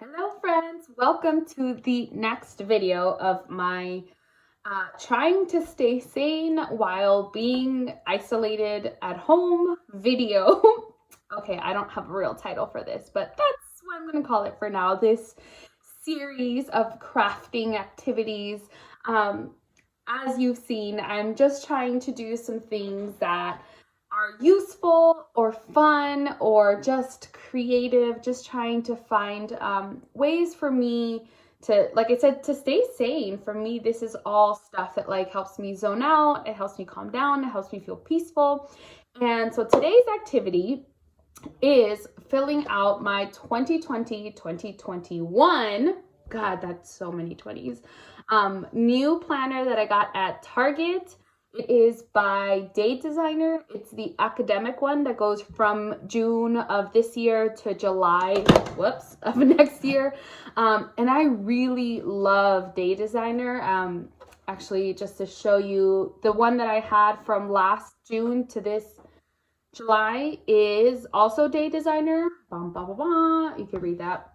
Hello friends, welcome to the next video of my trying to stay sane while being isolated at home video. Okay, I don't have a real title for this, but that's what I'm going to call it for now. This series of crafting activities. As you've seen, I'm just trying to do some things that are useful or fun or just creative, just trying to find ways for me to, like I said, to stay sane. For me, this is all stuff that helps me zone out, it helps me calm down, it helps me feel peaceful. And so today's activity is filling out my 2020-2021, God, that's so many 20s, new planner that I got at Target. It is by Day Designer. It's the academic one that goes from June of this year to July, of next year. And I really love Day Designer. Actually, just to show you, the one that I had from last June to this July is also Day Designer. You can read that.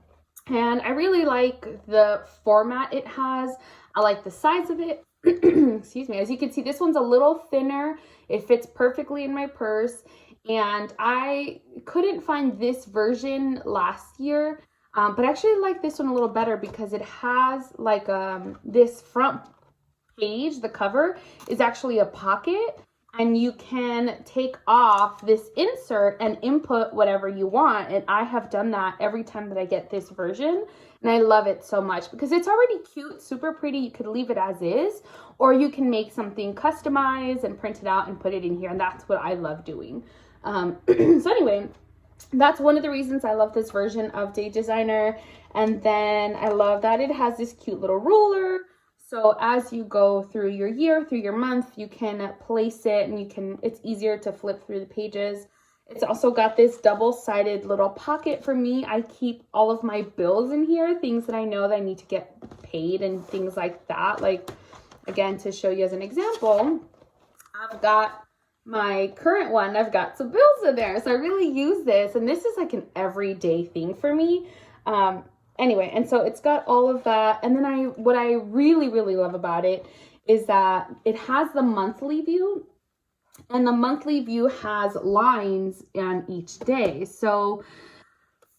And I really like the format it has. I like the size of it. Excuse me. As you can see, this one's a little thinner. It fits perfectly in my purse. And I couldn't find this version last year. But I actually like this one a little better because it has this front page, the cover, is actually a pocket. And you can take off this insert and input whatever you want. And I have done that every time that I get this version. And I love it so much because it's already cute, super pretty. You could leave it as is, or you can make something customized and print it out and put it in here. And that's what I love doing. So anyway, that's one of the reasons I love this version of Day Designer. And then I love that it has this cute little ruler. So as you go through your year, through your month, you can place it and it's easier to flip through the pages. It's also got this double-sided little pocket for me. I keep all of my bills in here, things that I know that I need to get paid and things like that. Like, again, to show you as an example, I've got my current one, I've got some bills in there. So I really use this, and this is like an everyday thing for me. Anyway, and so it's got all of that. And then what I really, really love about it is that it has the monthly view, and the monthly view has lines on each day. So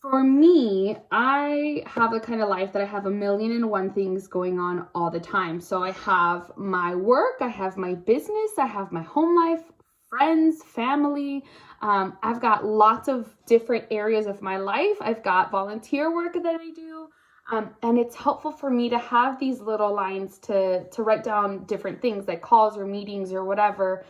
for me, I have the kind of life that I have 1,000,001 things going on all the time. So I have my work, I have my business, I have my home life, friends, family. I've got lots of different areas of my life. I've got volunteer work that I do. And it's helpful for me to have these little lines to write down different things like calls or meetings or whatever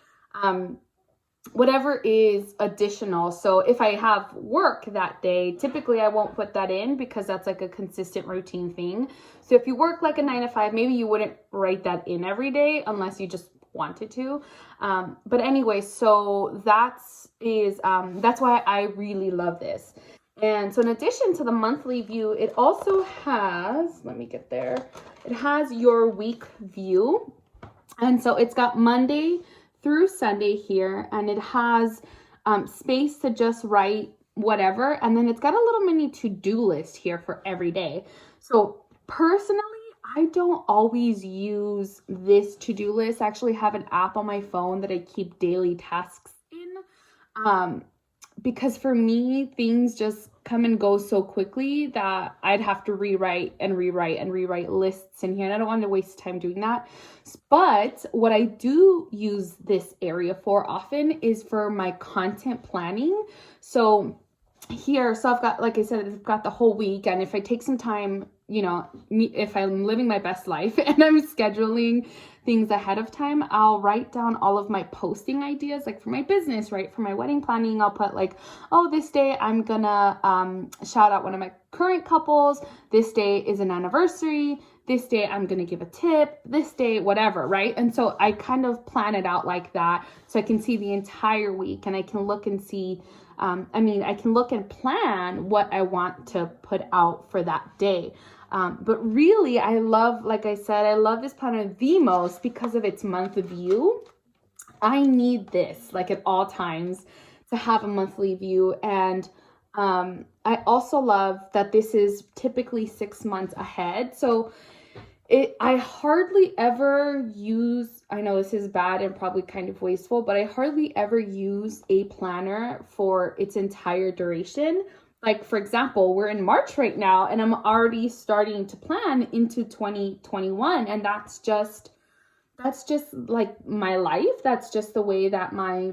is additional. So if I have work that day, typically I won't put that in because that's like a consistent routine thing. So if you work like a 9 to 5, maybe you wouldn't write that in every day unless you just wanted to. But anyway, so that's why I really love this. And so in addition to the monthly view, it also has, let me get there, it has your week view. And so it's got Monday through Sunday here, and it has space to just write whatever. And then it's got a little mini to-do list here for every day. So personally, I don't always use this to-do list. I actually have an app on my phone that I keep daily tasks in. Because for me, things just come and go so quickly that I'd have to rewrite lists in here. And I don't want to waste time doing that. But what I do use this area for often is for my content planning. So here, I've got, like I said, I've got the whole week. And if I take some time, if I'm living my best life and I'm scheduling things ahead of time, I'll write down all of my posting ideas, like for my business, right? For my wedding planning, I'll put like, oh, this day I'm gonna shout out one of my current couples. This day is an anniversary. This day I'm gonna give a tip. This day, whatever, right? And so I kind of plan it out like that so I can see the entire week and I can look and see, I can look and plan what I want to put out for that day. But really, I love, like I said, I love this planner the most because of its month view. I need this, like at all times, to have a monthly view. And I also love that this is typically 6 months ahead. So I hardly ever use, I know this is bad and probably kind of wasteful, but I hardly ever use a planner for its entire duration. Like, for example, we're in March right now and I'm already starting to plan into 2021. And that's just like my life. That's just the way that my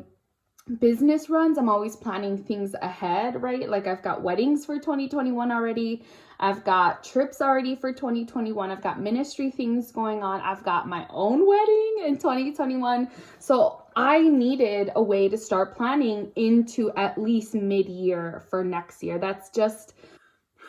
business runs. I'm always planning things ahead, right? Like I've got weddings for 2021 already. I've got trips already for 2021. I've got ministry things going on. I've got my own wedding in 2021. So I needed a way to start planning into at least mid-year for next year. That's just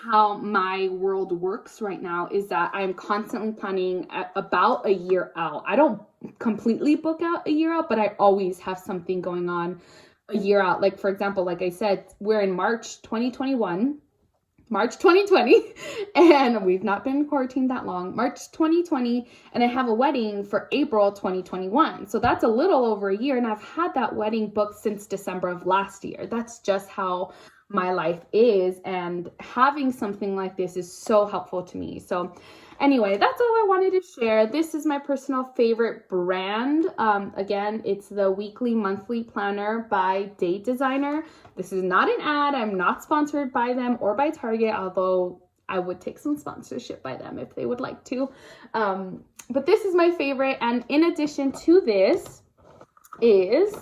how my world works right now, is that I'm constantly planning about a year out. I don't completely book out a year out, but I always have something going on a year out. Like, for example, like I said, we're in March 2020, and we've not been quarantined that long. March 2020, and I have a wedding for April 2021. So that's a little over a year, and I've had that wedding booked since December of last year. That's just how my life is, and having something like this is so helpful to me. So anyway, that's all I wanted to share. This is my personal favorite brand. Again, it's the weekly monthly planner by Date Designer. This is not an ad. I'm not sponsored by them or by Target, although I would take some sponsorship by them if they would like to. But this is my favorite. And in addition to this is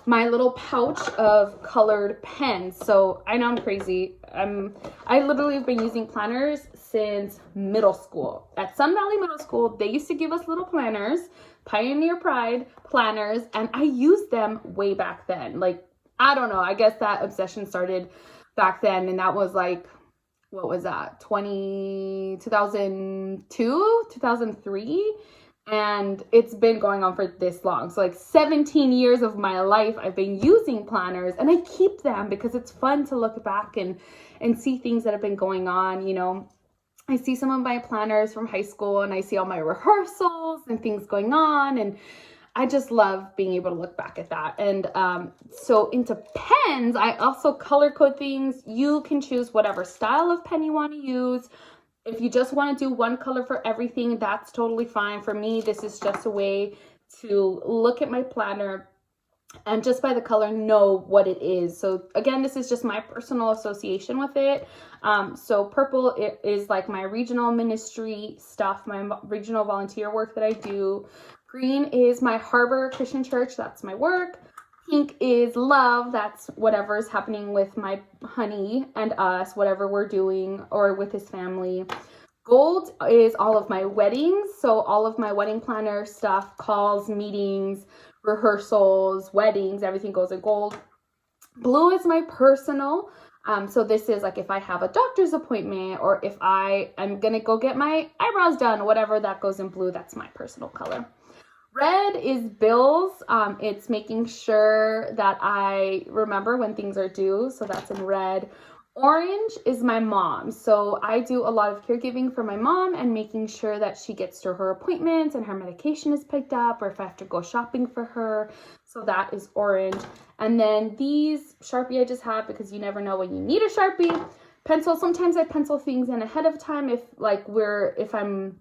my little pouch of colored pens. So I know I'm crazy. I literally have been using planners since middle school. At Sun Valley Middle School, they used to give us little planners, Pioneer Pride planners, and I used them way back then. Like, I don't know, I guess that obsession started back then, and that was like, what was that, 2002, 2003? And it's been going on for this long. So like 17 years of my life, I've been using planners, and I keep them because it's fun to look back and see things that have been going on. You know, I see some of my planners from high school and I see all my rehearsals and things going on. And I just love being able to look back at that. And so into pens, I also color code things. You can choose whatever style of pen you want to use. If you just want to do one color for everything, that's totally fine. For me, this is just a way to look at my planner and just by the color know what it is. So again, this is just my personal association with it. So purple, it is like my regional ministry stuff, my regional volunteer work that I do. Green is my Harbor Christian Church, that's my work. Pink is love, that's whatever is happening with my honey and us, whatever we're doing, or with his family. Gold is all of my weddings, so all of my wedding planner stuff, calls, meetings, rehearsals, weddings, everything goes in gold. Blue is my personal, so this is like if I have a doctor's appointment, or if I am gonna go get my eyebrows done, whatever, that goes in blue, that's my personal color. Red is bills. It's making sure that I remember when things are due, so that's in red. Orange is my mom. So I do a lot of caregiving for my mom and making sure that she gets to her appointments and her medication is picked up, or if I have to go shopping for her. So that is orange. And then these Sharpie I just have because you never know when you need a Sharpie. Pencil, sometimes I pencil things in ahead of time if I'm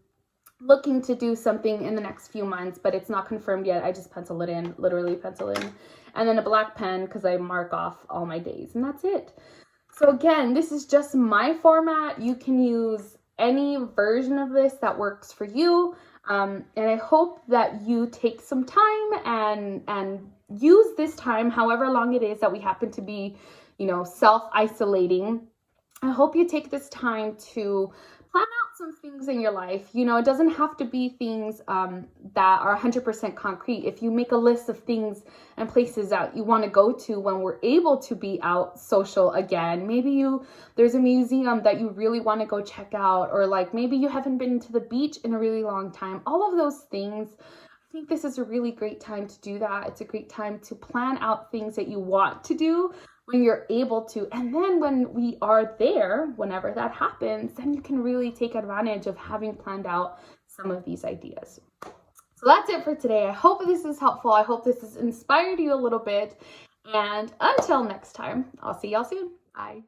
looking to do something in the next few months, but it's not confirmed yet. I just pencil it in, literally pencil in. And then a black pen because I mark off all my days, and that's it. So again, this is just my format. You can use any version of this that works for you. And I hope that you take some time and use this time, however long it is that we happen to be, self-isolating. I hope you take this time to plan out some things in your life. It doesn't have to be things that are 100% concrete. If you make a list of things and places that you want to go to when we're able to be out social again, maybe there's a museum that you really want to go check out, or like maybe you haven't been to the beach in a really long time. All of those things, I think this is a really great time to do that. It's a great time to plan out things that you want to do when you're able to. And then when we are there, whenever that happens, then you can really take advantage of having planned out some of these ideas. So that's it for today. I hope this is helpful. I hope this has inspired you a little bit. And until next time, I'll see y'all soon. Bye.